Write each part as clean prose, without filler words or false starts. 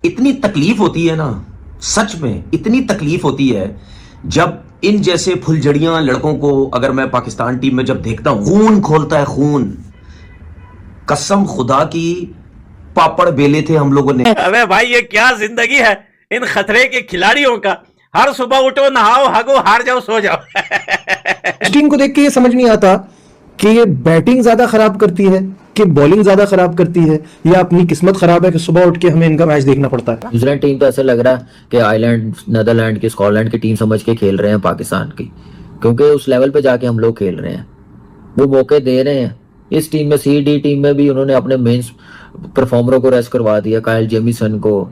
इतनी तकलीफ होती है ना, सच में इतनी तकलीफ होती है जब इन जैसे फुलझड़ियां लड़कों को अगर मैं पाकिस्तान टीम में जब देखता हूं, खून खोलता है खून। कसम खुदा की, पापड़ बेले थे हम लोगों ने। अबे भाई ये क्या जिंदगी है इन खतरे के खिलाड़ियों का। हर सुबह उठो, नहाओ, हगो, हार जाओ, सो जाओ। इस टीम को देख के ये समझ नहीं आता कि ये बैटिंग ज्यादा खराब करती है कि बॉलिंग ज्यादा खराब करती है, या अपनी किस्मत खराब है कि सुबह उठ के हमें इनका मैच देखना पड़ता है। न्यूजीलैंड टीम तो ऐसा लग रहा है कि आयरलैंड, नीदरलैंड की, स्कॉटलैंड की टीम समझ के खेल रहे हैं पाकिस्तान की, क्योंकि उस लेवल पे जाके हम लोग खेल रहे हैं, वो मौके दे रहे हैं। इस टीम में, सी डी टीम में भी उन्होंने अपने मेन परफॉर्मरों को रेस्ट करवा दिया, काइल जेमिसन को,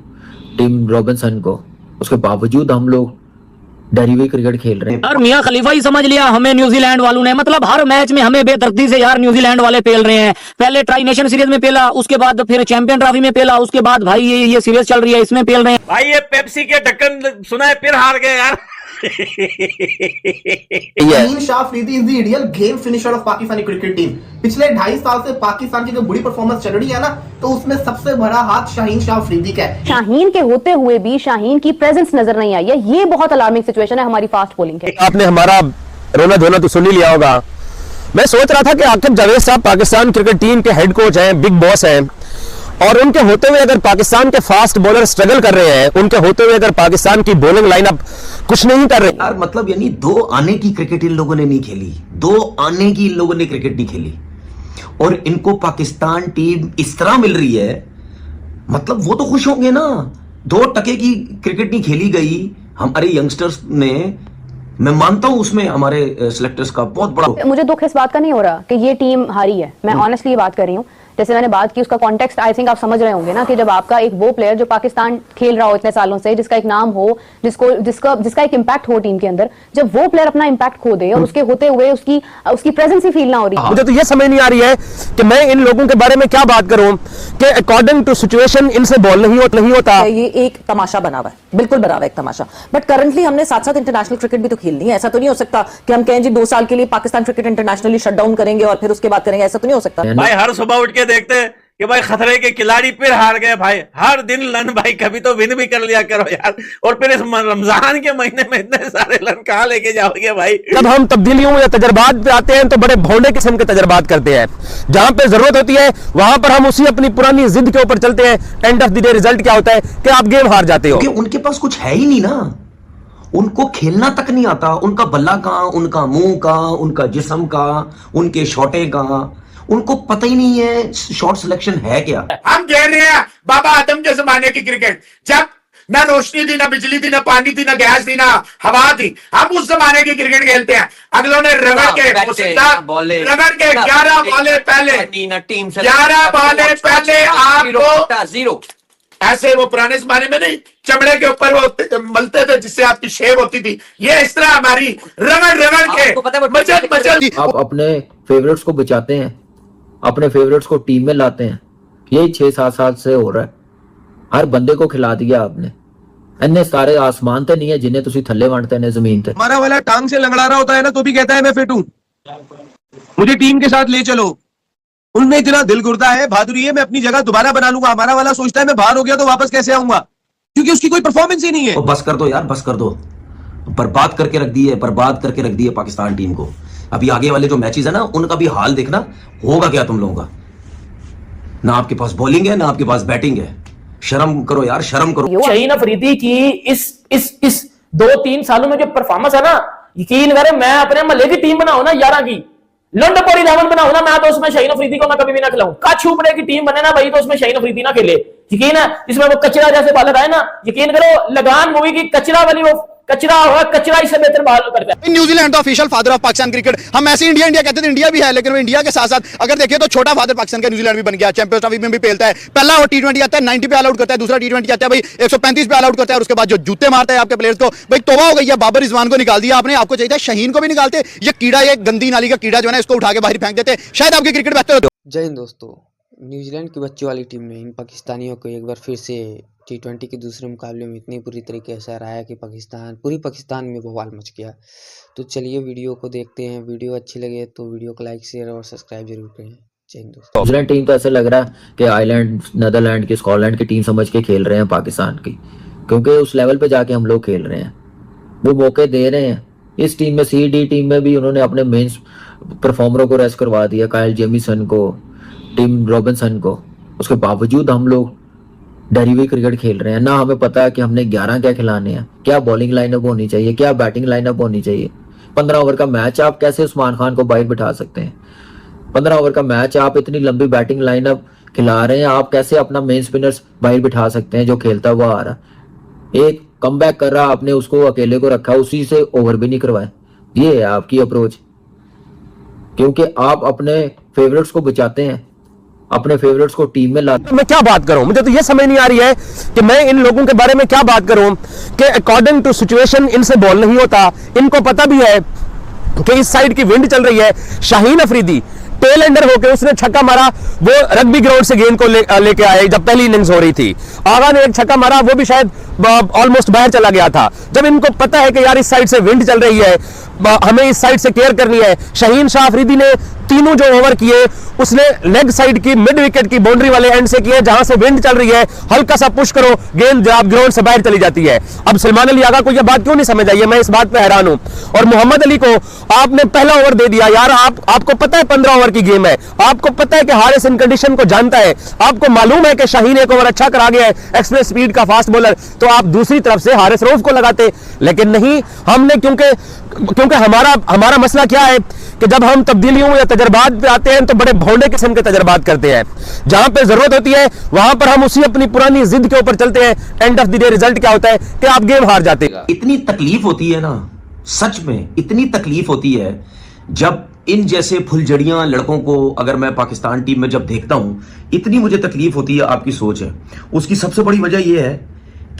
टिम रॉबिन्सन को, उसके बावजूद हम लोग डरी हुई क्रिकेट खेल रहे हैं। और मियां खलीफा ही समझ लिया हमें न्यूजीलैंड वालों ने, मतलब हर मैच में हमें बेदर्दी से यार न्यूजीलैंड वाले पेल रहे हैं। पहले ट्राई नेशन सीरीज में पेला, उसके बाद फिर चैंपियन ट्रॉफी में पेला, उसके बाद भाई ये सीरीज चल रही है इसमें पेल रहे हैं। भाई ये पेप्सी के ढक्कन सुना है, फिर हार गए यार। Shaheen Shah Afridi is the ideal game finisher of Pakistani cricket team. पिछले 2.5 साल से पाकिस्तान की जो बुरी परफॉर्मेंस चल रही है ना, तो उसमें सबसे बड़ा हाथ शाहीन शाह अफरीदी का है। शाहीन के होते हुए भी शाहीन की प्रेजेंस नजर नहीं आई है, ये बहुत अलार्मिंग सिचुएशन है हमारी फास्ट बॉलिंग के। आपने हमारा रोना धोना तो सुन ही लिया होगा। मैं सोच रहा था कि आखिर जावेद साहब पाकिस्तान क्रिकेट टीम के हेड कोच हैं, बिग बॉस हैं, और उनके होते हुए अगर पाकिस्तान के फास्ट बॉलर स्ट्रगल कर रहे हैं, उनके होते हुए अगर पाकिस्तान की बॉलिंग लाइनअप कुछ नहीं कर रही यार, मतलब यानी 2 आने की क्रिकेट इन लोगों ने नहीं खेली, 2 आने की इन लोगों ने क्रिकेट नहीं खेली, और इनको पाकिस्तान टीम इस तरह मिल रही है, मतलब वो तो खुश होंगे ना। 2 टके की क्रिकेट नहीं खेली गई हमारे यंगस्टर्स ने। मैं मानता हूं उसमें हमारे सिलेक्टर्स का बहुत बड़ा। मुझे दुख इस बात का नहीं हो रहा कि ये टीम हारी है, मैं ऑनेस्टली ये बात कर रही हूँ। जैसे मैंने बात की, उसका कॉन्टेक्स्ट आई थिंक आप समझ रहे होंगे ना, कि जब आपका एक वो प्लेयर जो पाकिस्तान खेल रहा हो इतने सालों से, जिसका एक नाम हो, जिसका एक इम्पैक्ट हो टीम के अंदर, जब वो प्लेयर अपना इम्पैक्ट खो दे और उसके होते हुए उसकी प्रेजेंस ही फील ना हो रही। मुझे तो ये समझ नहीं आ रही है कि मैं इन लोगों के बारे में क्या बात करूं कि अकॉर्डिंग टू सिचुएशन इनसे बॉल नहीं होता। ये एक तमाशा बना हुआ है, बिल्कुल बना हुआ है एक तमाशा। बट करंटली हमने साथ साथ इंटरनेशनल क्रिकेट भी तो खेलनी है। ऐसा तो नहीं हो सकता कि हम कहें जी 2 साल के लिए Pakistan cricket internationally shut down करेंगे और फिर उसके बाद करेंगे, ऐसा तो नहीं हो सकता। भाई हर सुबह उठ के देखते हैं कि भाई खतरे के खिलाड़ी फिर हार गए। भाई हर दिन लन, भाई कभी तो विन भी कर लिया करो यार। और फिर इस रमजान के महीने में इतने सारे लन कहां लेके जाओगे भाई। जब हम तब्दीलियों या तजर्बात पे आते हैं तो बड़े भोंडे किस्म के तजर्बात करते हैं। जहां पे जरूरत होती है वहां पर हम उसी अपनी पुरानी जिद के ऊपर चलते हैं। End of the day result क्या होता है कि आप गेम हार जाते हो। क्योंकि उनके पास कुछ है ही नहीं ना, उनको खेलना तक नहीं आता। उनका बल्ला कहां, उनका मुंह कहां, उनका जिस्म कहां, उनके शॉटे कहां, उनको पता ही नहीं है शॉट सिलेक्शन है क्या। हम कह रहे हैं बाबा आदम के जमाने की क्रिकेट, जब ना रोशनी थी, ना बिजली थी, ना पानी थी, ना गैस थी, ना हवा थी, हम उस जमाने की क्रिकेट खेलते हैं। अगलों ने रगड़ के 11 बॉले पहले 11 बॉले पहले आपको जीरो। ऐसे वो पुराने जमाने में नहीं, चमड़े के ऊपर वो मलते थे जिससे आपकी शेव होती थी। ये इस तरह हमारी रगड़ के मचल। आप अपने फेवरेट्स को बचाते हैं, अपने फेवरेट्स को टीम में लाते हैं। यही 6-7 साल से हो रहा है। हर बंदे को खिला दिया आपने। इन्ने सारे आसमान ते नहीं है जिन्हें तुसी थल्ले वंडते ने जमीन ते। हमारा वाला टांग से लंगड़ा रहा होता है ना तो भी कहता है मैं फिट हूं, मुझे टीम के साथ ले चलो। उनमें इतना दिल गुर्दा है, बहादुरी है, मैं अपनी जगह दोबारा बना लूंगा। हमारा वाला सोचता है मैं बाहर हो गया तो वापस कैसे आऊंगा, क्योंकि उसकी कोई परफॉर्मेंस ही नहीं है। बस कर दो यार, बस कर दो। बर्बाद करके रख दी है, बर्बाद करके रख दी है पाकिस्तान टीम को। अभी आगे वाले जो मैचेस है ना, उनका भी हाल देखना होगा क्या तुम लोगों का। ना आपके पास बॉलिंग है, ना आपके पास बैटिंग है। शर्म करो यार, शर्म करो। शहीन अफरीदी की इस 2-3 सालों में जो परफॉर्मेंस है ना, यकीन करें, मैं अपने महल्ले की टीम बनाऊ ना 11 की, लंडपोर 11 बनाऊ ना, मैं तो उसमें शहीन अफरीदी को मैं कभी भी ना खिलाऊं। काछ उपड़े की टीम बने ना भाई, तो उसमें शहीन अफरीदी ना खेले। यकीन है, इसमें वो कचरा जैसे बालर आए ना, यकीन करो लगान मूवी की कचरा वाली, वो कचरा हुआ, कचरा इससे बेहतर बाल करता है। न्यूजीलैंड तो official father of Pakistan cricket. हम ऐसे इंडिया कहते थे, इंडिया भी है, लेकिन वो इंडिया के साथ साथ अगर देखिए तो छोटा फादर पाकिस्तान का न्यूजीलैंड भी बन गया। चैंपियंस ट्रॉफी में भी खेलता है। पहला वो T20 आता है 90 पे ऑल आउट करता है, दूसरा T20 आता है भाई 135 पे ऑल आउट करता है, और उसके बाद जो जूते मारता है आपके प्लेयर्स को, भाई तौबा हो गई है। बाबर रिजवान को निकाल दिया आपने, आपको चाहिए शहीन को भी निकालते। ये कीड़ा, ये गंदी नाली का कीड़ा जो है ना, इसको उठा के बाहर फेंक देते, शायद आपकी क्रिकेट बेहतर होती। जय हिंद दोस्तों, न्यूजीलैंड की बच्चों वाली टीम ने इन पाकिस्तानियों को एक बार फिर से T20 के दूसरे मुकाबले में इतनी बुरी तरीके से हराया कि पूरी पाकिस्तान में बवाल मच गया। तो चलिए वीडियो को देखते हैं। वीडियो अच्छी लगे तो वीडियो को लाइक, शेयर और सब्सक्राइब जरूर करें। जय हिंद। न्यूजीलैंड टीम तो ऐसे लग रहा है कि आयरलैंड, नीदरलैंड की, स्कॉटलैंड की टीम समझ के खेल रहे हैं पाकिस्तान की, क्योंकि उस लेवल पे जाके हम लोग खेल रहे हैं, वो मौके दे रहे हैं। इस टीम में, सी डी टीम में भी उन्होंने अपने मेन परफॉर्मरों को रेस्ट करवा दिया, काइल जेमिसन को, टिम रॉबिन्सन को। उसके बावजूद हम लोग डरी हुई क्रिकेट खेल रहे हैं। ना हमें पता है कि हमने 11 क्या खिलाने हैं, क्या बॉलिंग लाइनअप होनी चाहिए, क्या बैटिंग लाइनअप होनी चाहिए। 15 ओवर का मैच आप कैसे उस्मान खान को बाहर बिठा सकते हैं? 15 ओवर का मैच आप इतनी लंबी बैटिंग लाइनअप खिला रहे हैं, आप कैसे अपना मेन स्पिनर्स बाहर बिठा सकते हैं जो खेलता हुआ आ रहा। एक कमबैक कर रहा, आपने उसको अकेले को रखा, उसी से ओवर भी नहीं करवाए। ये है आपकी अप्रोच, क्योंकि आप अपने फेवरेट्स को बचाते हैं, अपने फेवरेट्स को टीम में लाते। मैं क्या बात करूं, मुझे तो ये समझ नहीं आ रही है कि मैं इन लोगों के बारे में क्या बात करूं कि अकॉर्डिंग टू सिचुएशन इनसे बॉल नहीं होता। इनको पता भी है कि इस साइड की विंड चल रही है। शाहीन अफरीदी टेल एंडर होकर उसने छक्का मारा, वो रग्बी ग्राउंड से गेंद को लेके आए जब पहली इनिंग्स हो रही थी। आगा ने एक छक्का मारा, वो भी शायद ऑलमोस्ट बाहर चला गया था। जब इनको पता है कि यार इस साइड से विंड चल रही है, हमें इस साइड से केयर करनी है। शाहीन शाह अफरीदी ने तीनों जो ओवर किए उसने लेग साइड की मिड विकेट की बाउंड्री वाले एंड से किए, जहां से विंड चल रही है, हल्का सा पुश करो, गेंद ग्राउंड से बाहर चली जाती है। अब सलमान अली आगा को यह बात क्यों नहीं समझ आई है, मैं इस बात पे हैरान हूं। और मोहम्मद अली को आपने पहला ओवर दे दिया। यार आपको पता है 15 ओवर की गेम है, आपको पता है कि हारिस इन कंडीशन को जानता है, आपको मालूम है कि शाहीन एक ओवर अच्छा करा गया है, एक्सप्रेस स्पीड का फास्ट बॉलर, तो आप दूसरी तरफ से हारिस रऊफ को लगाते। लेकिन नहीं, हमने क्योंकि हमारा मसला क्या है कि जब हम तब्दीलियों या तजर्बात पे आते हैं तो बड़े भौंडे किस्म के तजर्बात करते हैं। जहां पे जरूरत होती है वहां पर हम उसी अपनी पुरानी जिद के ऊपर चलते हैं। End of the day result क्या होता है कि आप गेम हार जाते हैं। इतनी तकलीफ होती है ना, सच में इतनी तकलीफ होती है जब इन जैसे फुलझड़ियां लड़कों को अगर मैं पाकिस्तान टीम में जब देखता हूं, इतनी मुझे तकलीफ होती है। आपकी सोच है, उसकी सबसे बड़ी वजह यह है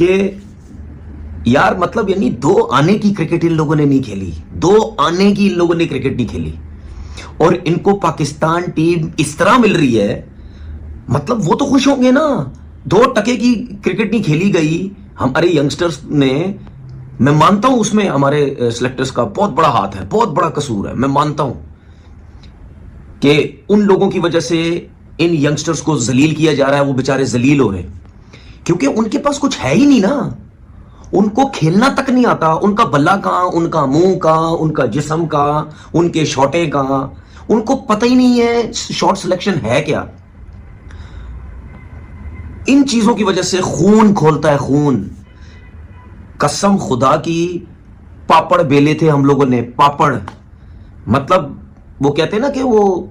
कि यार मतलब यानी 2 आने की क्रिकेट इन लोगों ने नहीं खेली, 2 आने की इन लोगों ने क्रिकेट नहीं खेली, और इनको पाकिस्तान टीम इस तरह मिल रही है, मतलब वो तो खुश होंगे ना। 2 टके की क्रिकेट नहीं खेली गई हमारे यंगस्टर्स ने। मैं मानता हूं उसमें हमारे सिलेक्टर्स का बहुत बड़ा हाथ है, बहुत बड़ा कसूर है। मैं मानता हूं कि उन लोगों की वजह से इन यंगस्टर्स को जलील किया जा रहा है, वो बेचारे जलील हो रहे हैं क्योंकि उनके पास कुछ है ही नहीं ना। उनको खेलना तक नहीं आता। उनका बल्ला कहां, उनका मुंह कहां, उनका जिस्म कहां, उनके शॉटे कहां, उनको पता ही नहीं है शॉट सिलेक्शन है क्या। इन चीजों की वजह से खून खोलता है, खून। कसम खुदा की, पापड़ बेले थे हम लोगों ने, पापड़। मतलब वो कहते हैं ना कि वो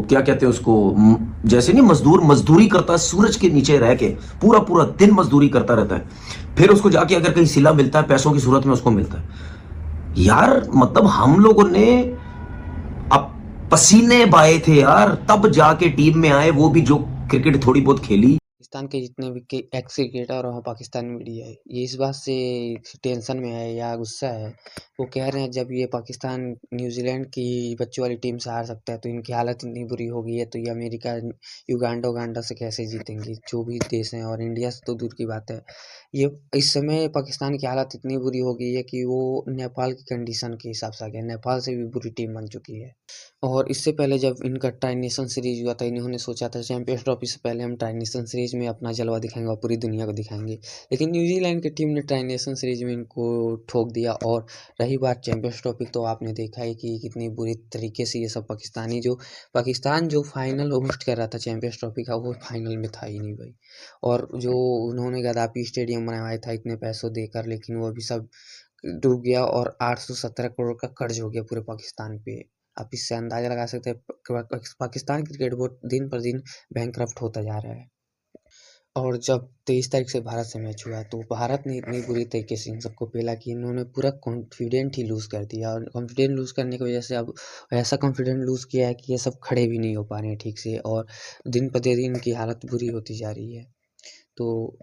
क्या कहते हैं उसको, जैसे नहीं मजदूरी करता है सूरज के नीचे रह के, पूरा पूरा दिन मजदूरी करता रहता है, फिर उसको जाके अगर कहीं सिला मिलता है पैसों की सूरत में उसको मिलता है। यार मतलब हम लोगों ने अब पसीने बहाए थे यार, तब जाके टीम में आए, वो भी जो क्रिकेट थोड़ी बहुत खेली। पाकिस्तान के जितने भी एक्स क्रिकेटर और पाकिस्तान मीडिया है, ये इस बात से टेंशन में है या गुस्सा है। वो कह रहे हैं जब ये पाकिस्तान न्यूजीलैंड की बच्चों वाली टीम से हार सकता है तो इनकी हालत इतनी बुरी हो गई है, तो ये अमेरिका, युगांडा से कैसे जीतेंगे, जो भी देश हैं, और इंडिया से तो दूर की बात है। ये इस समय पाकिस्तान की हालत इतनी बुरी हो गई है कि वो नेपाल की कंडीशन के हिसाब से आ गया, नेपाल से भी बुरी टीम बन चुकी है। और इससे पहले जब इनका ट्राई नेशन सीरीज हुआ था, इन्होंने सोचा था चैंपियंस ट्रॉफी से पहले हम ट्राई नेशन सीरीज में अपना जलवा दिखाएंगे और पूरी दुनिया को दिखाएंगे, लेकिन न्यूजीलैंड की टीम ने ट्राई नेशन सीरीज में इनको ठोक दिया। और रही बात चैंपियंस ट्रॉफी, तो आपने देखा ही कि कितनी बुरी तरीके से ये सब पाकिस्तान जो फाइनल होस्ट कर रहा था चैंपियंस ट्रॉफी का, वो फाइनल में था ही नहीं भाई। और जो उन्होंने गद्दाफी स्टेडियम बनवाया था इतने पैसों देकर, लेकिन वो अभी सब डूब गया और 817 करोड़ का कर्ज हो गया पूरे पाकिस्तान पे। आप इससे अंदाजा लगा सकते हैं पाकिस्तान क्रिकेट बोर्ड दिन पर दिन बैंकरप्ट होता जा रहा है। और जब 23 तारीख से भारत से मैच हुआ तो भारत ने इतनी बुरी तरीके से इन सबको पेला कि इन्होंने पूरा कॉन्फिडेंट ही लूज़ कर दिया, और कॉन्फिडेंट लूज़ करने की वजह से अब ऐसा कॉन्फिडेंट लूज़ किया है कि ये सब खड़े भी नहीं हो पा रहे हैं ठीक से, और दिन पर दिन इनकी हालत बुरी होती जा रही है। तो